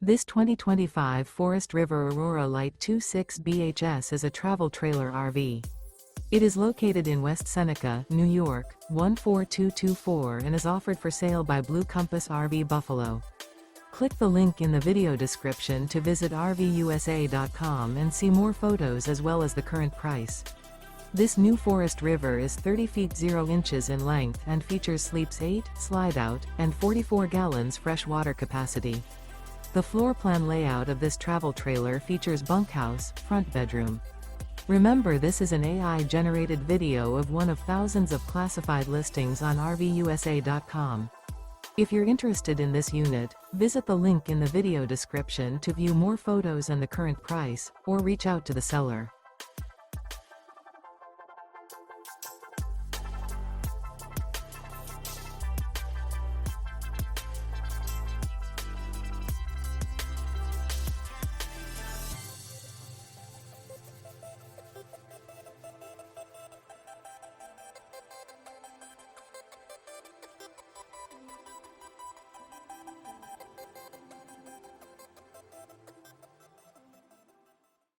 This 2025 Forest River Aurora Light 26 BHS is a travel trailer RV. It is located in West Seneca, New York, 14224 and is offered for sale by Blue Compass RV Buffalo. Click the link in the video description to visit RVUSA.com and see more photos as well as the current price. This new Forest River is 30 feet 0 inches in length and features sleeps 8, Slideout, and 44 gallons fresh water capacity. The floor plan layout of this travel trailer features bunkhouse, front bedroom. Remember, this is an AI-generated video of one of thousands of classified listings on RVUSA.com. If you're interested in this unit, visit the link in the video description to view more photos and the current price, or reach out to the seller.